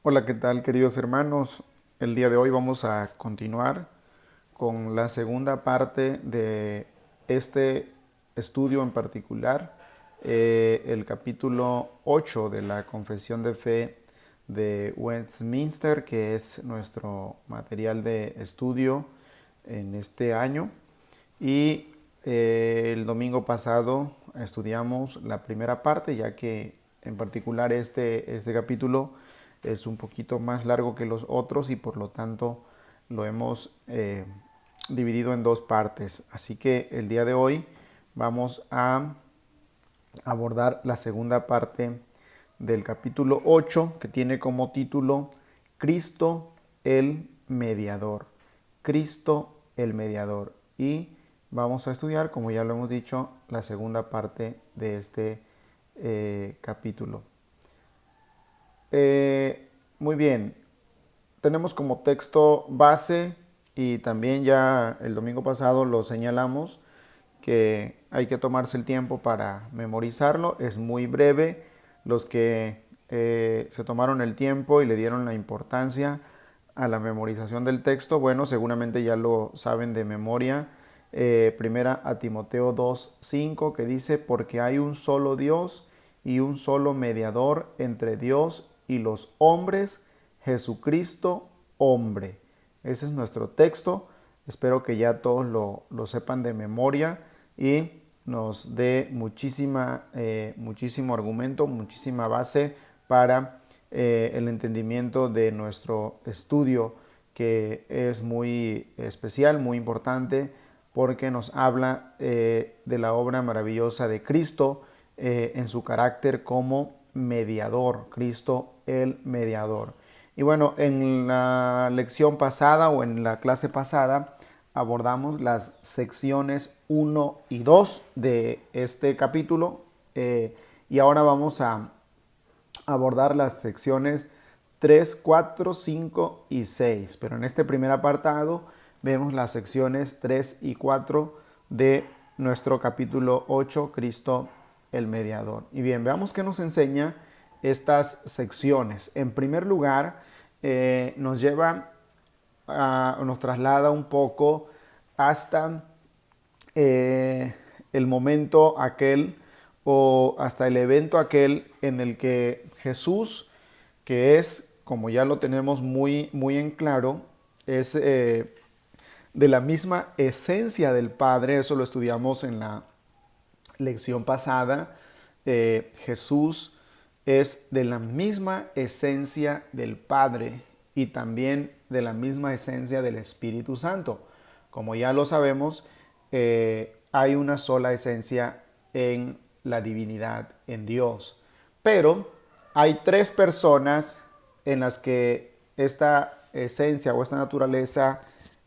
Hola, ¿qué tal, queridos hermanos? El día de hoy vamos a continuar con la segunda parte de este estudio en particular, el capítulo 8 de la Confesión de Fe de Westminster, que es nuestro material de estudio en este año. Y el domingo pasado estudiamos la primera parte, ya que en particular este capítulo es un poquito más largo que los otros y por lo tanto lo hemos dividido en dos partes. Así que el día de hoy vamos a abordar la segunda parte del capítulo 8, que tiene como título Cristo el mediador. Cristo el mediador. Y vamos a estudiar, como ya lo hemos dicho, la segunda parte de este capítulo. Muy bien, tenemos como texto base y también ya el domingo pasado lo señalamos que hay que tomarse el tiempo para memorizarlo. Es muy breve. Los que se tomaron el tiempo y le dieron la importancia a la memorización del texto, bueno, seguramente ya lo saben de memoria. Primera a Timoteo 2:5 que dice, porque hay un solo Dios y un solo mediador entre Dios y los hombres, Jesucristo, hombre. Ese es nuestro texto. Espero que ya todos lo sepan de memoria y nos dé muchísimo argumento, muchísima base para el entendimiento de nuestro estudio, que es muy especial, muy importante, porque nos habla de la obra maravillosa de Cristo en su carácter como mediador, Cristo el mediador. Y bueno, en la lección pasada o en la clase pasada abordamos las secciones 1 y 2 de este capítulo y ahora vamos a abordar las secciones 3, 4, 5 y 6. Pero en este primer apartado vemos las secciones 3 y 4 de nuestro capítulo 8, Cristo el Mediador. Y bien, veamos qué nos enseña estas secciones. En primer lugar, nos traslada un poco hasta el momento aquel o hasta el evento aquel en el que Jesús, que es, como ya lo tenemos muy en claro, es de la misma esencia del Padre, eso lo estudiamos en la lección pasada. Jesús es de la misma esencia del Padre y también de la misma esencia del Espíritu Santo. Como ya lo sabemos, hay una sola esencia en la divinidad, en Dios. Pero hay tres personas en las que esta esencia o esta naturaleza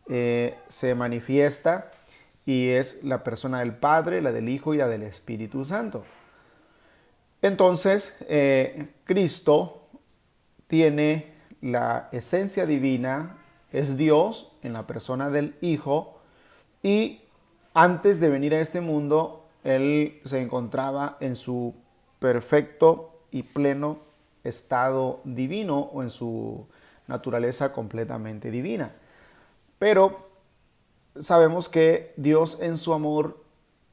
se manifiesta y es la persona del Padre, la del Hijo y la del Espíritu Santo. Entonces, Cristo tiene la esencia divina, es Dios en la persona del Hijo y antes de venir a este mundo, Él se encontraba en su perfecto y pleno estado divino o en su naturaleza completamente divina. Pero sabemos que Dios en su amor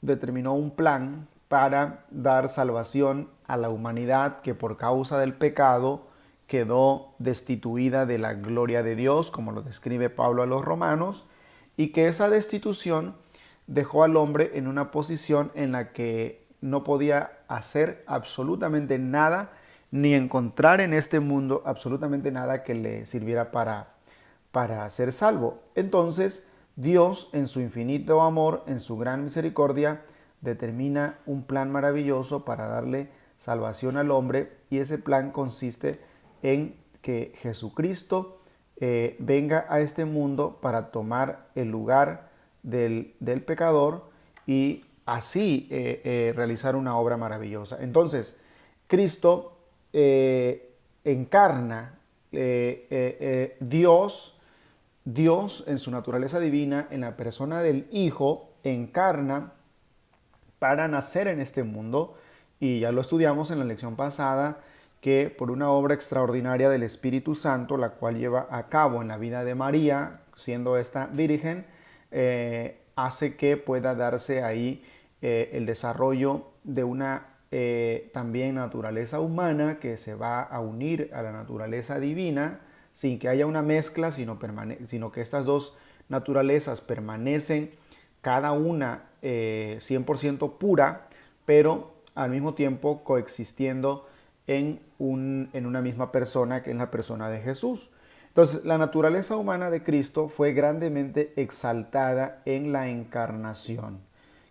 determinó un plan para dar salvación a la humanidad que por causa del pecado quedó destituida de la gloria de Dios, como lo describe Pablo a los romanos, y que esa destitución dejó al hombre en una posición en la que no podía hacer absolutamente nada, ni encontrar en este mundo absolutamente nada que le sirviera para ser salvo. Entonces, Dios, en su infinito amor, en su gran misericordia, determina un plan maravilloso para darle salvación al hombre, y ese plan consiste en que Jesucristo venga a este mundo para tomar el lugar del pecador y así realizar una obra maravillosa. Entonces, Cristo encarna Dios en su naturaleza divina, en la persona del Hijo, encarna para nacer en este mundo. Y ya lo estudiamos en la lección pasada, que por una obra extraordinaria del Espíritu Santo, la cual lleva a cabo en la vida de María, siendo esta virgen, hace que pueda darse ahí el desarrollo de una también naturaleza humana que se va a unir a la naturaleza divina sin que haya una mezcla, sino que estas dos naturalezas permanecen cada una 100% pura, pero al mismo tiempo coexistiendo en una misma persona, que es la persona de Jesús. Entonces, la naturaleza humana de Cristo fue grandemente exaltada en la encarnación.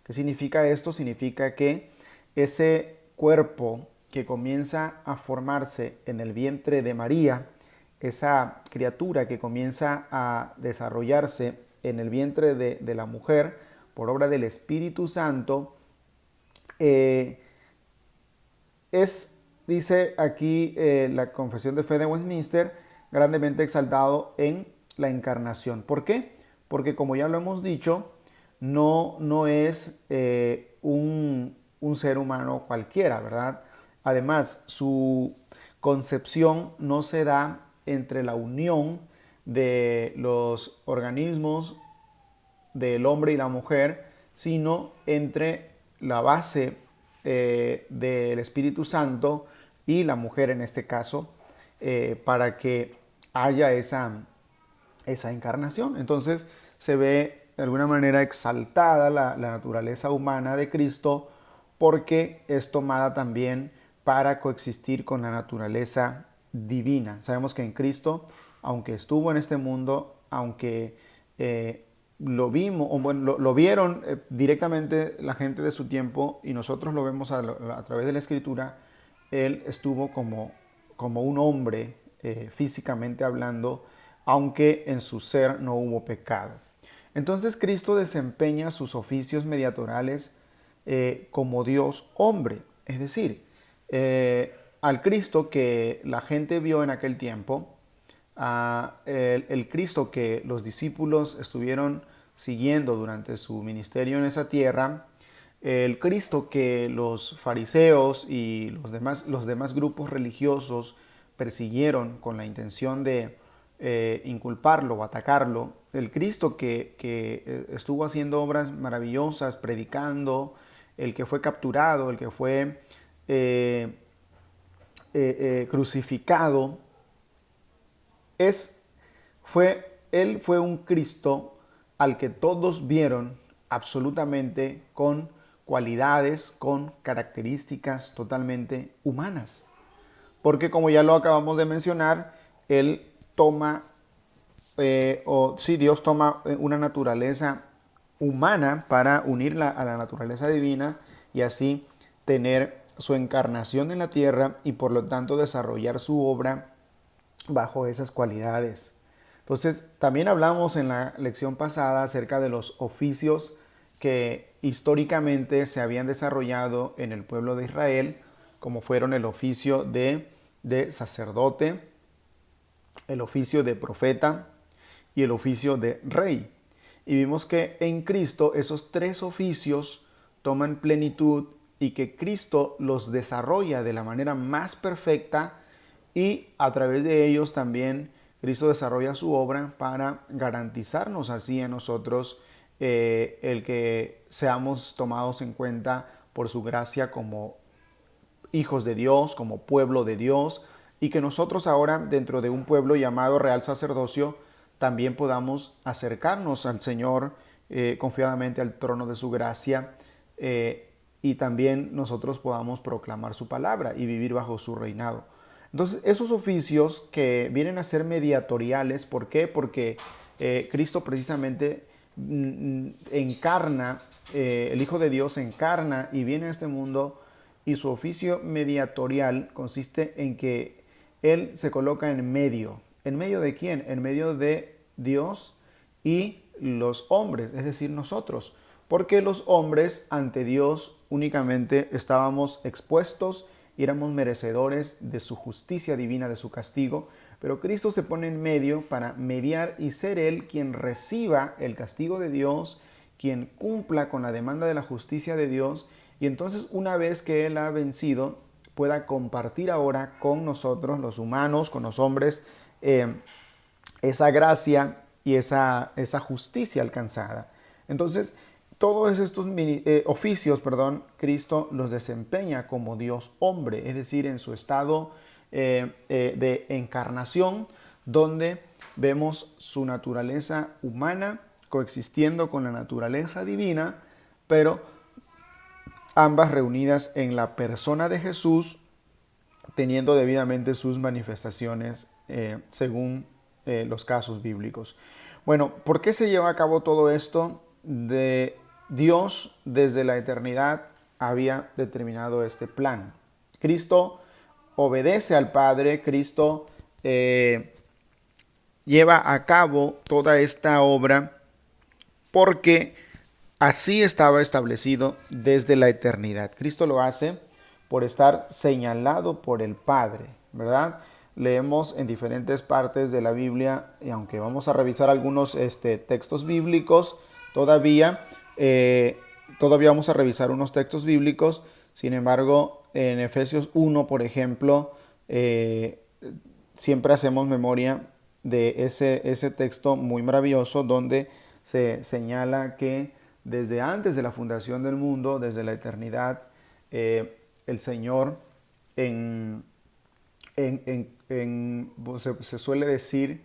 ¿Qué significa esto? Significa que ese cuerpo que comienza a formarse en el vientre de María, esa criatura que comienza a desarrollarse en el vientre de la mujer por obra del Espíritu Santo, dice aquí la Confesión de Fe de Westminster, grandemente exaltado en la encarnación. ¿Por qué? Porque como ya lo hemos dicho, no es un ser humano cualquiera, ¿verdad? Además, su concepción no se da entre la unión de los organismos del hombre y la mujer, sino entre la base del Espíritu Santo y la mujer en este caso, para que haya esa encarnación. Entonces se ve de alguna manera exaltada la naturaleza humana de Cristo, porque es tomada también para coexistir con la naturaleza divina. Sabemos que en Cristo, aunque estuvo en este mundo, aunque lo vimos, o bueno, lo vieron directamente la gente de su tiempo y nosotros lo vemos a través de la Escritura, Él estuvo como un hombre físicamente hablando, aunque en su ser no hubo pecado. Entonces Cristo desempeña sus oficios mediatorales como Dios hombre, es decir, al Cristo que la gente vio en aquel tiempo, el Cristo que los discípulos estuvieron siguiendo durante su ministerio en esa tierra, el Cristo que los fariseos y los demás grupos religiosos persiguieron con la intención de inculparlo o atacarlo, el Cristo que estuvo haciendo obras maravillosas, predicando, el que fue capturado, el que fue crucificado, él fue un Cristo al que todos vieron absolutamente con cualidades, con características totalmente humanas. Porque como ya lo acabamos de mencionar, Él toma, Dios toma una naturaleza humana para unirla a la naturaleza divina y así tener su encarnación en la tierra y por lo tanto desarrollar su obra bajo esas cualidades. Entonces, también hablamos en la lección pasada acerca de los oficios que históricamente se habían desarrollado en el pueblo de Israel, como fueron el oficio de sacerdote, el oficio de profeta y el oficio de rey. Y vimos que en Cristo esos tres oficios toman plenitud y que Cristo los desarrolla de la manera más perfecta, y a través de ellos también Cristo desarrolla su obra para garantizarnos así a nosotros el que seamos tomados en cuenta por su gracia como hijos de Dios, como pueblo de Dios, y que nosotros ahora dentro de un pueblo llamado Real Sacerdocio también podamos acercarnos al Señor confiadamente al trono de su gracia, y también nosotros podamos proclamar su palabra y vivir bajo su reinado. Entonces, esos oficios que vienen a ser mediatoriales, ¿por qué? Porque Cristo precisamente encarna, el Hijo de Dios encarna y viene a este mundo, y su oficio mediatorial consiste en que Él se coloca en medio. ¿En medio de quién? En medio de Dios y los hombres, es decir, nosotros. Porque los hombres ante Dios únicamente estábamos expuestos y éramos merecedores de su justicia divina, de su castigo, pero Cristo se pone en medio para mediar y ser Él quien reciba el castigo de Dios, quien cumpla con la demanda de la justicia de Dios, y entonces una vez que Él ha vencido, pueda compartir ahora con nosotros, los humanos, con los hombres, esa gracia y esa justicia alcanzada. Entonces, todos estos oficios, Cristo los desempeña como Dios hombre, es decir, en su estado de encarnación, donde vemos su naturaleza humana coexistiendo con la naturaleza divina, pero ambas reunidas en la persona de Jesús, teniendo debidamente sus manifestaciones según los casos bíblicos. Bueno, ¿por qué se lleva a cabo todo esto? Dios desde la eternidad había determinado este plan. Cristo obedece al Padre, Cristo lleva a cabo toda esta obra porque así estaba establecido desde la eternidad. Cristo lo hace por estar señalado por el Padre, ¿verdad? Leemos en diferentes partes de la Biblia, y aunque vamos a revisar algunos textos bíblicos, todavía vamos a revisar unos textos bíblicos. Sin embargo, en Efesios 1, por ejemplo, siempre hacemos memoria de ese texto muy maravilloso donde se señala que desde antes de la fundación del mundo, desde la eternidad, el Señor se suele decir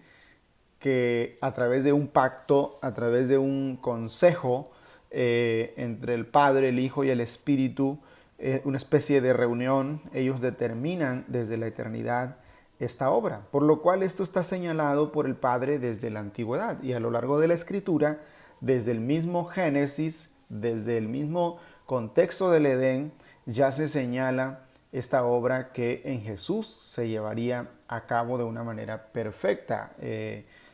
que a través de un pacto, a través de un consejo entre el Padre, el Hijo y el Espíritu, una especie de reunión, ellos determinan desde la eternidad esta obra, por lo cual esto está señalado por el Padre desde la antigüedad y a lo largo de la Escritura, desde el mismo Génesis, desde el mismo contexto del Edén, ya se señala esta obra que en Jesús se llevaría a cabo de una manera perfecta.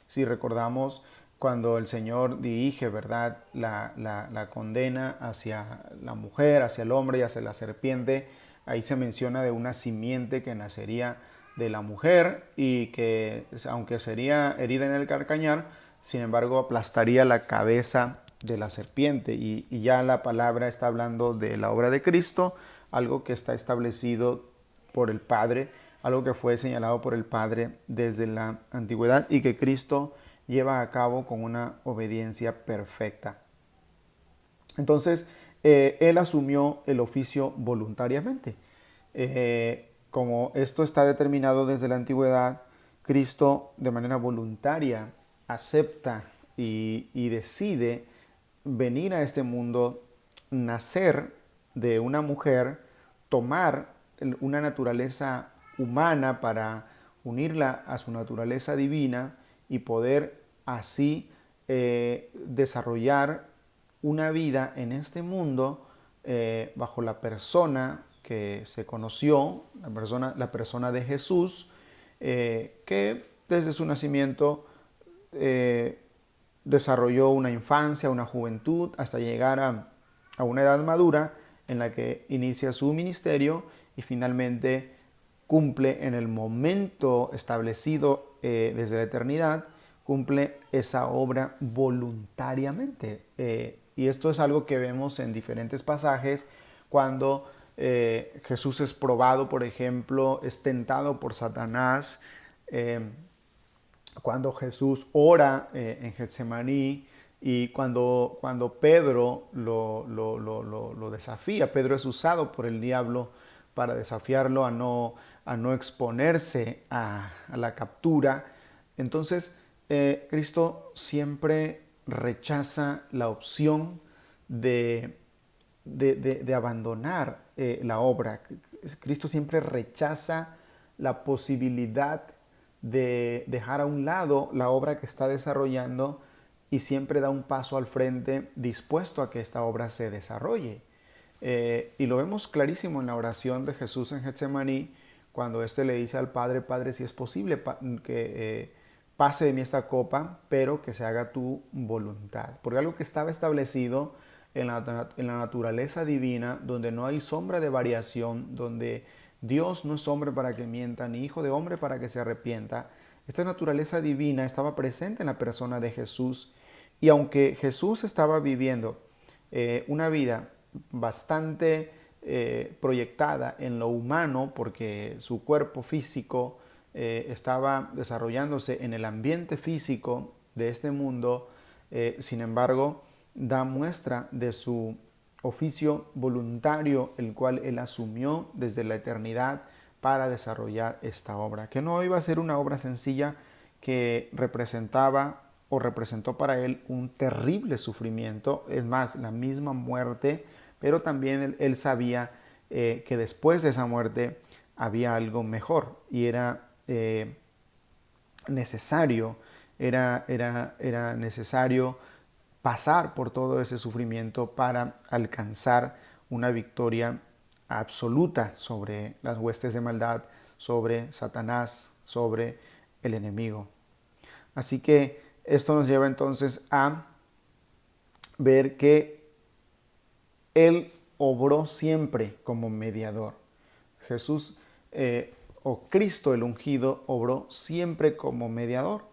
Si recordamos cuando el Señor dirige, ¿verdad?, la condena hacia la mujer, hacia el hombre y hacia la serpiente, ahí se menciona de una simiente que nacería de la mujer y que, aunque sería herida en el calcañar, sin embargo aplastaría la cabeza de la serpiente, y ya la palabra está hablando de la obra de Cristo, algo que está establecido por el Padre, algo que fue señalado por el Padre desde la antigüedad y que Cristo lleva a cabo con una obediencia perfecta. Entonces, Él asumió el oficio voluntariamente. Como esto está determinado desde la antigüedad, Cristo de manera voluntaria acepta y decide venir a este mundo, nacer de una mujer, tomar una naturaleza humana para unirla a su naturaleza divina y poder así desarrollar una vida en este mundo bajo la persona que se conoció, la persona de Jesús, que desde su nacimiento desarrolló una infancia, una juventud, hasta llegar a una edad madura en la que inicia su ministerio y finalmente cumple en el momento establecido desde la eternidad, cumple esa obra voluntariamente. Y esto es algo que vemos en diferentes pasajes cuando Jesús es probado, por ejemplo, es tentado por Satanás, cuando Jesús ora en Getsemaní y cuando Pedro lo desafía. Pedro es usado por el diablo para desafiarlo a no exponerse a la captura. Entonces, Cristo siempre rechaza la opción de abandonar la obra. Cristo siempre rechaza la posibilidad de dejar a un lado la obra que está desarrollando y siempre da un paso al frente dispuesto a que esta obra se desarrolle. Y lo vemos clarísimo en la oración de Jesús en Getsemaní, cuando éste le dice al Padre: Padre, si es posible que pase de mí esta copa, pero que se haga tu voluntad. Porque algo que estaba establecido en la naturaleza divina, donde no hay sombra de variación, donde Dios no es hombre para que mienta, ni hijo de hombre para que se arrepienta. Esta naturaleza divina estaba presente en la persona de Jesús, y aunque Jesús estaba viviendo una vida bastante proyectada en lo humano porque su cuerpo físico estaba desarrollándose en el ambiente físico de este mundo. Sin embargo, da muestra de su oficio voluntario, el cual él asumió desde la eternidad para desarrollar esta obra, que no iba a ser una obra sencilla, que representaba o representó para él un terrible sufrimiento, es más, la misma muerte, pero también él sabía que después de esa muerte había algo mejor y era necesario, era necesario pasar por todo ese sufrimiento para alcanzar una victoria absoluta sobre las huestes de maldad, sobre Satanás, sobre el enemigo. Así que esto nos lleva entonces a ver que Él obró siempre como mediador. Jesús o Cristo el ungido obró siempre como mediador.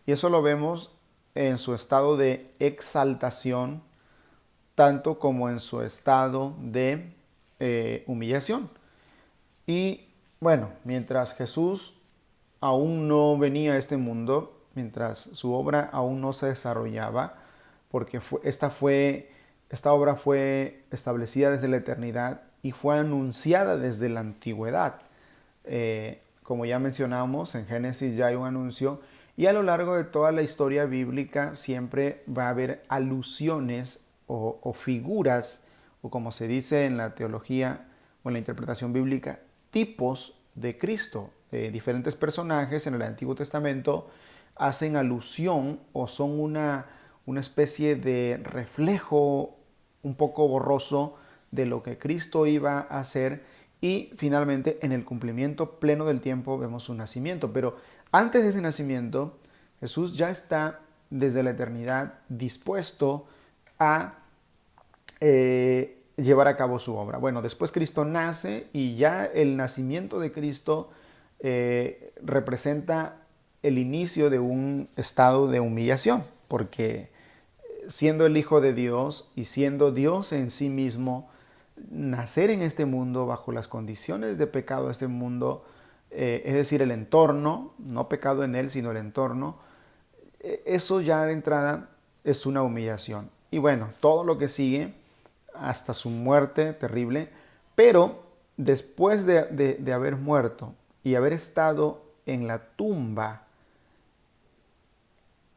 Y eso lo vemos en su estado de exaltación, tanto como en su estado de humillación. Y bueno, mientras Jesús aún no venía a este mundo, mientras su obra aún no se desarrollaba, porque esta obra fue establecida desde la eternidad y fue anunciada desde la antigüedad. Como ya mencionamos, en Génesis ya hay un anuncio, y a lo largo de toda la historia bíblica siempre va a haber alusiones o figuras, o como se dice en la teología o en la interpretación bíblica, tipos de Cristo. Diferentes personajes en el Antiguo Testamento hacen alusión o son una especie de reflejo un poco borroso de lo que Cristo iba a hacer, y finalmente en el cumplimiento pleno del tiempo vemos su nacimiento. Pero antes de ese nacimiento, Jesús ya está desde la eternidad dispuesto a llevar a cabo su obra. Bueno, después Cristo nace y ya el nacimiento de Cristo representa el inicio de un estado de humillación, porque siendo el Hijo de Dios y siendo Dios en sí mismo, nacer en este mundo bajo las condiciones de pecado de este mundo, es decir, el entorno, no pecado en él, sino el entorno, eso ya de entrada es una humillación. Y bueno, todo lo que sigue hasta su muerte terrible, pero después de haber muerto y haber estado en la tumba,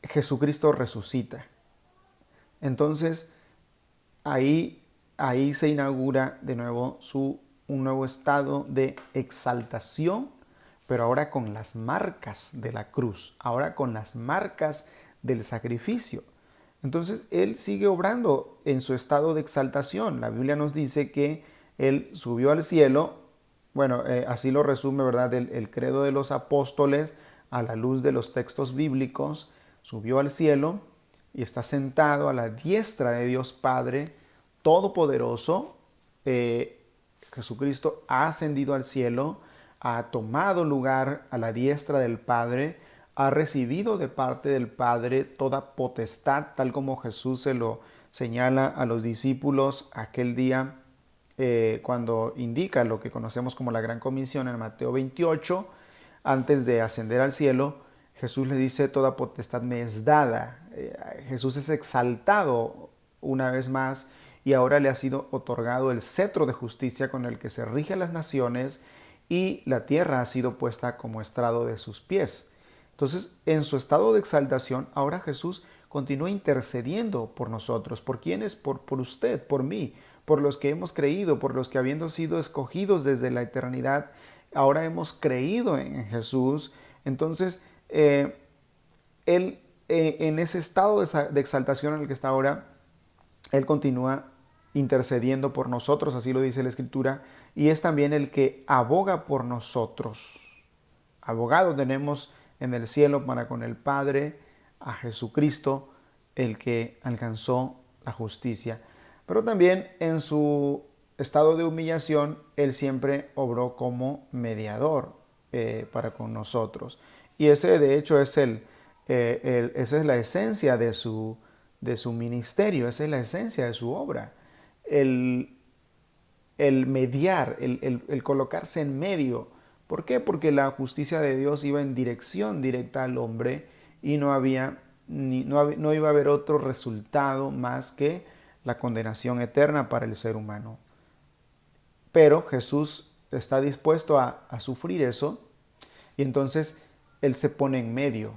Jesucristo resucita. Entonces, ahí se inaugura de nuevo un nuevo estado de exaltación, pero ahora con las marcas de la cruz, ahora con las marcas del sacrificio. Entonces, Él sigue obrando en su estado de exaltación. La Biblia nos dice que Él subió al cielo. Bueno, así lo resume, ¿verdad?, el credo de los apóstoles a la luz de los textos bíblicos. Subió al cielo y está sentado a la diestra de Dios Padre Todopoderoso. Jesucristo ha ascendido al cielo, ha tomado lugar a la diestra del Padre, ha recibido de parte del Padre toda potestad, tal como Jesús se lo señala a los discípulos aquel día cuando indica lo que conocemos como la Gran Comisión en Mateo 28. Antes de ascender al cielo, Jesús le dice: toda potestad me es dada. Jesús es exaltado una vez más y ahora le ha sido otorgado el cetro de justicia con el que se rige las naciones, y la tierra ha sido puesta como estrado de sus pies. Entonces, en su estado de exaltación, ahora Jesús continúa intercediendo por nosotros. ¿Por quiénes? Por usted, por mí, por los que hemos creído, por los que, habiendo sido escogidos desde la eternidad, ahora hemos creído en Jesús. Entonces, Él, en ese estado de exaltación en el que está ahora, Él continúa intercediendo por nosotros, así lo dice la Escritura, y es también el que aboga por nosotros. Abogado tenemos en el cielo para con el Padre, a Jesucristo, el que alcanzó la justicia. Pero también en su estado de humillación, Él siempre obró como mediador para con nosotros. Y ese, de hecho, esa es la esencia de su ministerio, esa es la esencia de su obra. El el mediar, el colocarse en medio. ¿Por qué? Porque la justicia de Dios iba en dirección directa al hombre y no iba a haber otro resultado más que la condenación eterna para el ser humano. Pero Jesús está dispuesto a sufrir eso y entonces Él se pone en medio.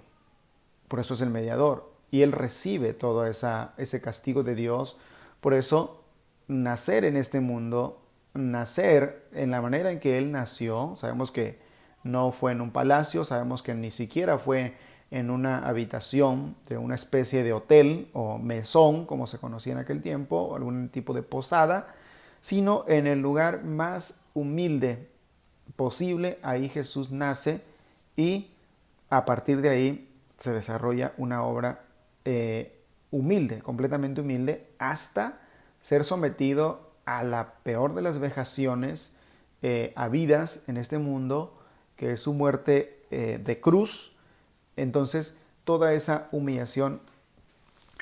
Por eso es el mediador. Y Él recibe todo ese castigo de Dios. Por eso nacer en este mundo, nacer en la manera en que Él nació, sabemos que no fue en un palacio, sabemos que ni siquiera fue en una habitación de una especie de hotel o mesón, como se conocía en aquel tiempo, o algún tipo de posada, sino en el lugar más humilde posible. Ahí Jesús nace y a partir de ahí se desarrolla una obra humilde, completamente humilde, hasta ser sometido a la peor de las vejaciones habidas en este mundo, que es su muerte de cruz. Entonces, toda esa humillación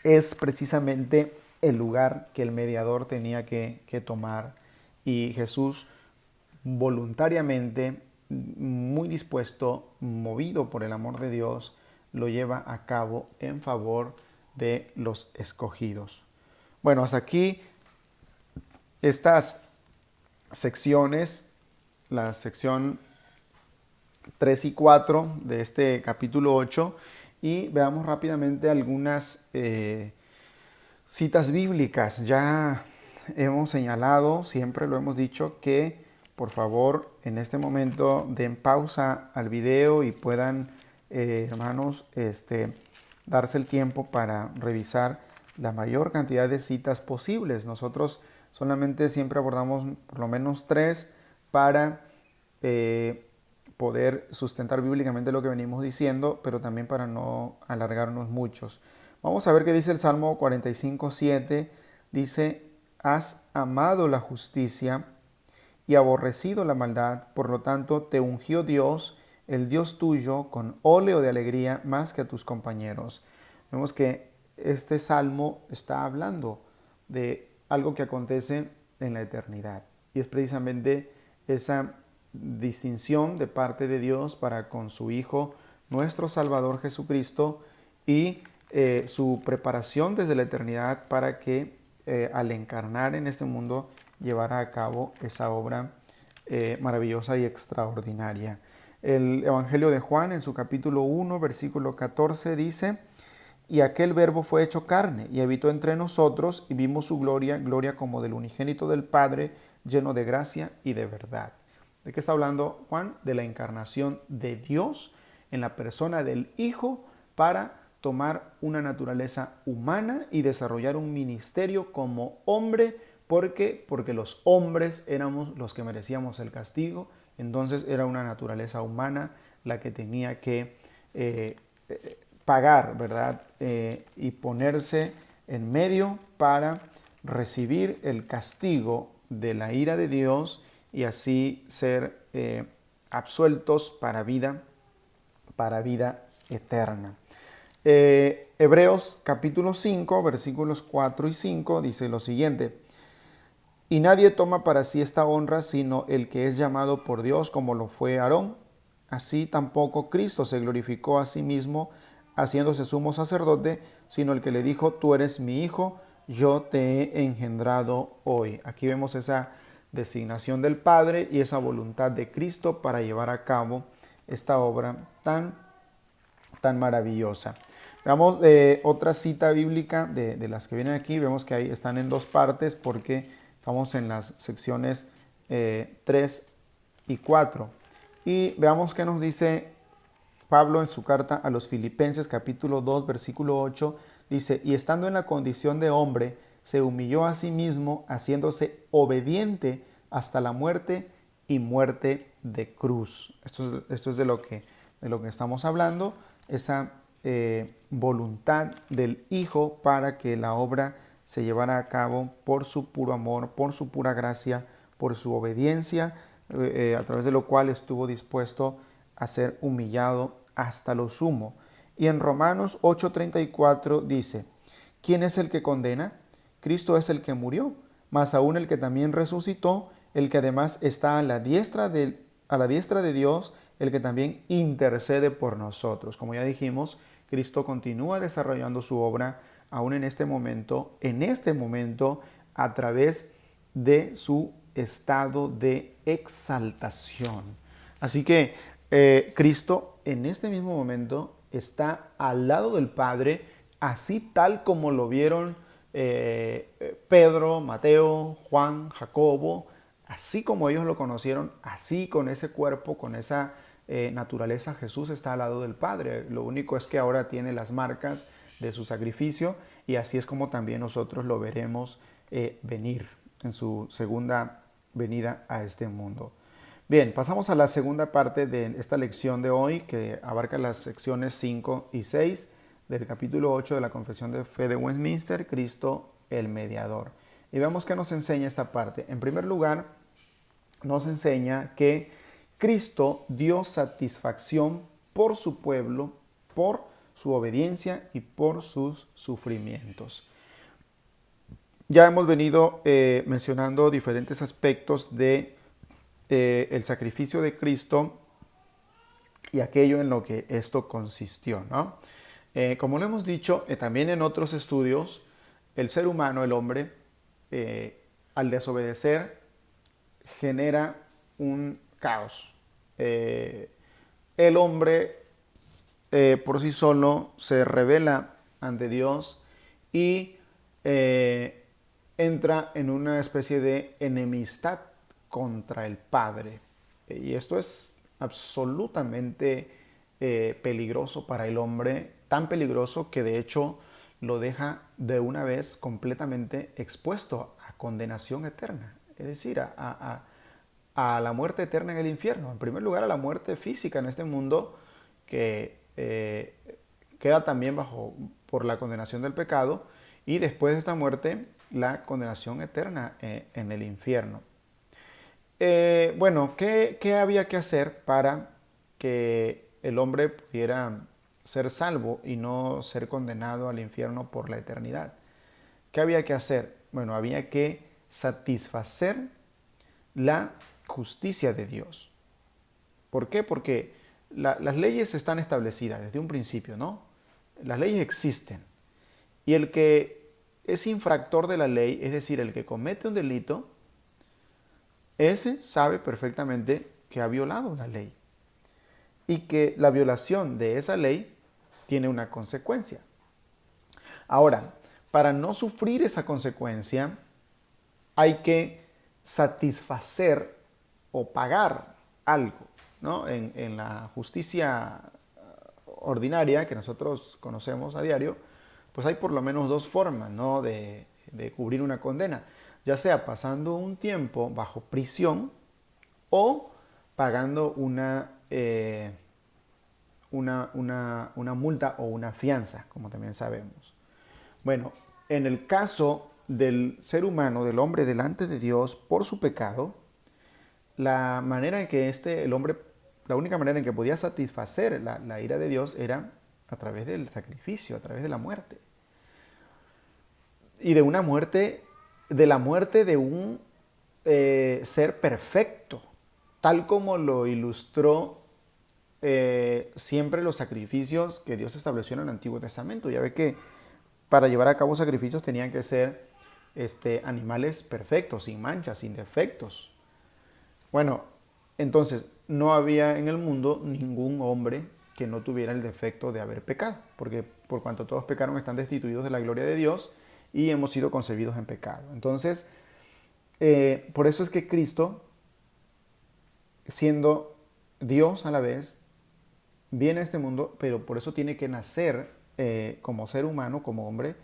es precisamente el lugar que el mediador tenía que tomar. Y Jesús voluntariamente, muy dispuesto, movido por el amor de Dios, lo lleva a cabo en favor de los escogidos. Bueno, hasta aquí estas secciones, la sección 3 y 4 de este capítulo 8, y veamos rápidamente algunas citas bíblicas. Ya hemos señalado, siempre lo hemos dicho, que por favor en este momento den pausa al video y puedan, hermanos, darse el tiempo para revisar la mayor cantidad de citas posibles. Nosotros solamente siempre abordamos por lo menos 3 para poder sustentar bíblicamente lo que venimos diciendo, pero también para no alargarnos muchos. Vamos a ver qué dice el Salmo 45:7. Dice: has amado la justicia y aborrecido la maldad, por lo tanto te ungió Dios, el Dios tuyo, con óleo de alegría más que a tus compañeros. Vemos que este salmo está hablando de algo que acontece en la eternidad, y es precisamente esa distinción de parte de Dios para con su Hijo, nuestro Salvador Jesucristo, y su preparación desde la eternidad para que al encarnar en este mundo llevara a cabo esa obra maravillosa y extraordinaria. El Evangelio de Juan, en su capítulo 1, versículo 14, dice: y aquel verbo fue hecho carne y habitó entre nosotros, y vimos su gloria, gloria como del unigénito del Padre, lleno de gracia y de verdad. ¿De qué está hablando Juan? De la encarnación de Dios en la persona del Hijo para tomar una naturaleza humana y desarrollar un ministerio como hombre. ¿Por qué? Porque los hombres éramos los que merecíamos el castigo. Entonces era una naturaleza humana la que tenía que pagar, ¿verdad? Y ponerse en medio para recibir el castigo de la ira de Dios y así ser absueltos para vida eterna. Hebreos capítulo 5, versículos 4 y 5 dice lo siguiente: y nadie toma para sí esta honra sino el que es llamado por Dios, como lo fue Aarón. Así tampoco Cristo se glorificó a sí mismo haciéndose sumo sacerdote, sino el que le dijo: tú eres mi hijo, yo te he engendrado hoy. Aquí vemos esa designación del Padre y esa voluntad de Cristo para llevar a cabo esta obra tan maravillosa. Veamos otra cita bíblica de las que vienen aquí. Vemos que ahí están en 2 partes porque estamos en las secciones 3 y 4. Y veamos qué nos dice Pablo en su carta a los Filipenses capítulo 2 versículo 8. Dice: y estando en la condición de hombre, se humilló a sí mismo, haciéndose obediente hasta la muerte y muerte de cruz. Esto es de lo que estamos hablando, esa voluntad del Hijo para que la obra se llevara a cabo por su puro amor, por su pura gracia, por su obediencia, a través de lo cual estuvo dispuesto a ser humillado hasta lo sumo. Y en Romanos 8:34 dice: ¿quién es el que condena? Cristo es el que murió, mas aún el que también resucitó, el que además está a la diestra de Dios, el que también intercede por nosotros. Como ya dijimos, Cristo continúa desarrollando su obra aún en este momento a través de su estado de exaltación. Así que Cristo en este mismo momento está al lado del Padre, así tal como lo vieron Pedro, Mateo, Juan, Jacobo, así como ellos lo conocieron, así con ese cuerpo, con esa naturaleza, Jesús está al lado del Padre. Lo único es que ahora tiene las marcas de su sacrificio y así es como también nosotros lo veremos venir en su segunda venida a este mundo. Bien, pasamos a la segunda parte de esta lección de hoy que abarca las secciones 5 y 6 del capítulo 8 de la Confesión de Fe de Westminster, Cristo el Mediador. Y veamos qué nos enseña esta parte. En primer lugar, nos enseña que Cristo dio satisfacción por su pueblo, por su obediencia y por sus sufrimientos. Ya hemos venido mencionando diferentes aspectos de el sacrificio de Cristo y aquello en lo que esto consistió, ¿no? Como lo hemos dicho también en otros estudios, el ser humano, el hombre, al desobedecer, genera un caos. El hombre por sí solo se revela ante Dios y entra en una especie de enemistad contra el Padre. Y esto es absolutamente peligroso para el hombre, tan peligroso que de hecho lo deja de una vez completamente expuesto a condenación eterna, es decir, a la muerte eterna en el infierno. En primer lugar, a la muerte física en este mundo que queda también por la condenación del pecado, y después de esta muerte la condenación eterna en el infierno. Bueno, ¿qué había que hacer para que el hombre pudiera ser salvo y no ser condenado al infierno por la eternidad? ¿Qué había que hacer? Bueno, había que satisfacer la justicia de Dios. ¿Por qué? Porque las leyes están establecidas desde un principio, ¿no? Las leyes existen. Y el que es infractor de la ley, es decir, el que comete un delito, ese sabe perfectamente que ha violado la ley y que la violación de esa ley tiene una consecuencia. Ahora, para no sufrir esa consecuencia, hay que satisfacer o pagar algo, ¿no? En la justicia ordinaria que nosotros conocemos a diario, pues hay por lo menos dos formas, ¿no? de cubrir una condena, ya sea pasando un tiempo bajo prisión o pagando una multa o una fianza, como también sabemos. Bueno, en el caso del ser humano, del hombre delante de Dios por su pecado, la manera en que la única manera en que podía satisfacer la ira de Dios era a través del sacrificio, a través de la muerte. Y de la muerte de un ser perfecto, tal como lo ilustró siempre los sacrificios que Dios estableció en el Antiguo Testamento. Ya ve que para llevar a cabo sacrificios tenían que ser animales perfectos, sin manchas, sin defectos. Bueno, entonces no había en el mundo ningún hombre que no tuviera el defecto de haber pecado, porque por cuanto todos pecaron están destituidos de la gloria de Dios y hemos sido concebidos en pecado. Entonces, por eso es que Cristo, siendo Dios a la vez, viene a este mundo, pero por eso tiene que nacer como ser humano, como hombre,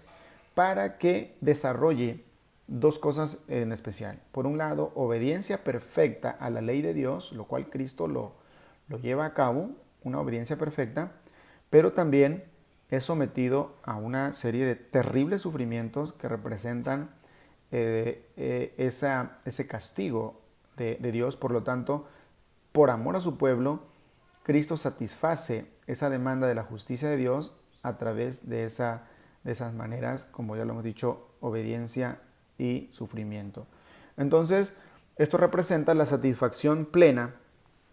para que desarrolle dos cosas en especial. Por un lado, obediencia perfecta a la ley de Dios, lo cual Cristo lo lleva a cabo, una obediencia perfecta, pero también es sometido a una serie de terribles sufrimientos que representan ese castigo de Dios. Por lo tanto, por amor a su pueblo, Cristo satisface esa demanda de la justicia de Dios a través de esas maneras, como ya lo hemos dicho, obediencia y sufrimiento. Entonces, Esto representa la satisfacción plena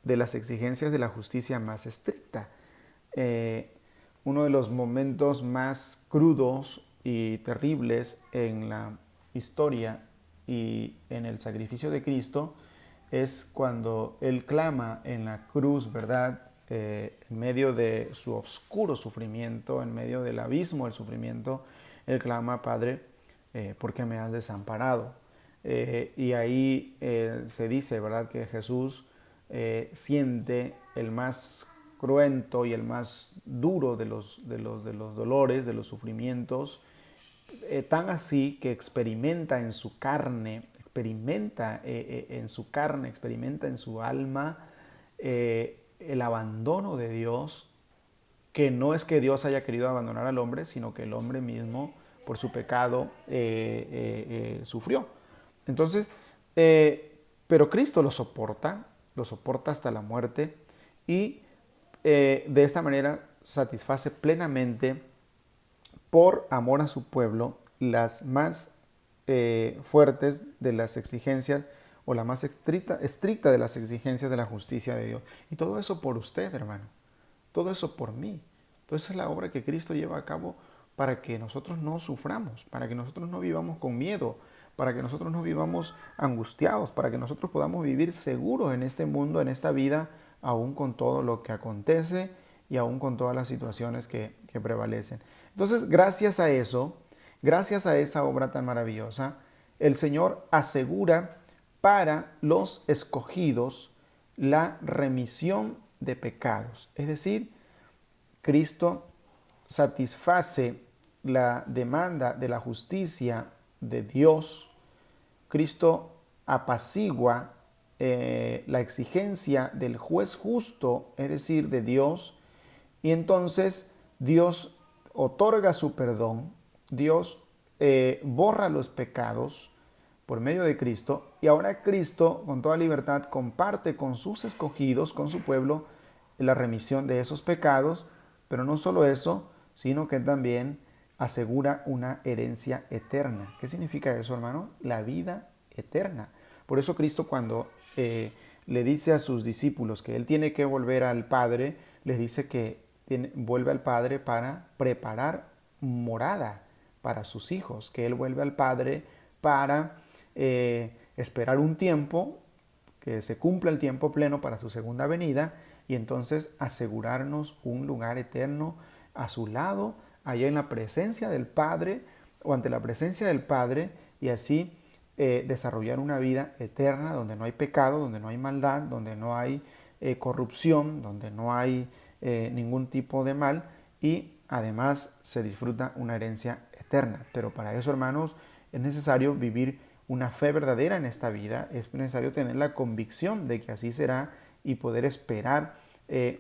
de las exigencias de la justicia más estricta. Uno de los momentos más crudos y terribles en la historia y en el sacrificio de Cristo es cuando Él clama en la cruz, ¿verdad? En medio de su oscuro sufrimiento, en medio del abismo del sufrimiento, Él clama: Padre, ¿por qué me has desamparado? Y ahí se dice, ¿verdad?, que Jesús siente el más cruento y el más duro de los dolores, de los sufrimientos, tan así que experimenta en su carne, experimenta en su alma el abandono de Dios, que no es que Dios haya querido abandonar al hombre, sino que el hombre mismo, por su pecado, sufrió. Entonces, pero Cristo lo soporta hasta la muerte y de esta manera satisface plenamente, por amor a su pueblo, las más fuertes de las exigencias, o la más estricta de las exigencias de la justicia de Dios. Y todo eso por usted, hermano. Todo eso por mí. Entonces es la obra que Cristo lleva a cabo para que nosotros no suframos, para que nosotros no vivamos con miedo, para que nosotros no vivamos angustiados, para que nosotros podamos vivir seguros en este mundo, en esta vida, aún con todo lo que acontece y aún con todas las situaciones que prevalecen. Entonces, gracias a eso, gracias a esa obra tan maravillosa, el Señor asegura para los escogidos la remisión de pecados. Es decir, Cristo satisface la demanda de la justicia de Dios. Cristo apacigua la exigencia del juez justo, es decir, de Dios, y entonces Dios otorga su perdón, Dios borra los pecados por medio de Cristo, y ahora Cristo con toda libertad comparte con sus escogidos, con su pueblo, la remisión de esos pecados, pero no solo eso, sino que también asegura una herencia eterna. ¿Qué significa eso, hermano? La vida eterna. Por eso Cristo, cuando le dice a sus discípulos que Él tiene que volver al Padre, les dice que vuelve al Padre para preparar morada para sus hijos, que Él vuelve al Padre para esperar un tiempo, que se cumpla el tiempo pleno para su segunda venida, y entonces asegurarnos un lugar eterno a su lado, allá en la presencia del Padre, o ante la presencia del Padre, y así desarrollar una vida eterna donde no hay pecado, donde no hay maldad, donde no hay corrupción, donde no hay ningún tipo de mal, y además se disfruta una herencia eterna. Pero para eso, hermanos, es necesario vivir una fe verdadera en esta vida, es necesario tener la convicción de que así será y poder esperar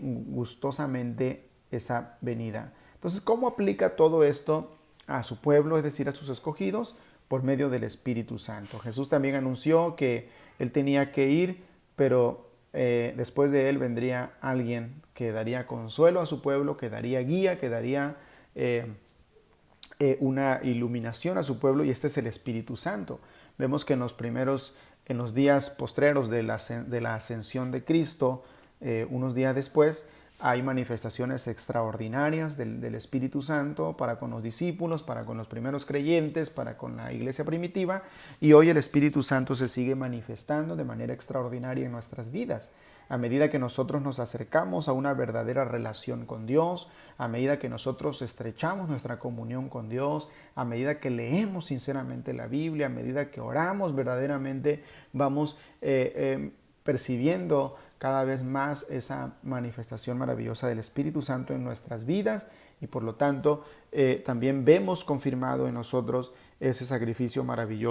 gustosamente esa venida. Entonces, ¿cómo aplica todo esto a su pueblo, es decir, a sus escogidos? Por medio del Espíritu Santo. Jesús también anunció que Él tenía que ir, pero después de Él vendría alguien que daría consuelo a su pueblo, que daría guía, que daría una iluminación a su pueblo, y este es el Espíritu Santo. Vemos que en los días postreros de la ascensión de Cristo, unos días después, hay manifestaciones extraordinarias del Espíritu Santo para con los discípulos, para con los primeros creyentes, para con la iglesia primitiva, y hoy el Espíritu Santo se sigue manifestando de manera extraordinaria en nuestras vidas. A medida que nosotros nos acercamos a una verdadera relación con Dios, a medida que nosotros estrechamos nuestra comunión con Dios, a medida que leemos sinceramente la Biblia, a medida que oramos verdaderamente, vamos percibiendo cada vez más esa manifestación maravillosa del Espíritu Santo en nuestras vidas, y por lo tanto también vemos confirmado en nosotros ese sacrificio maravilloso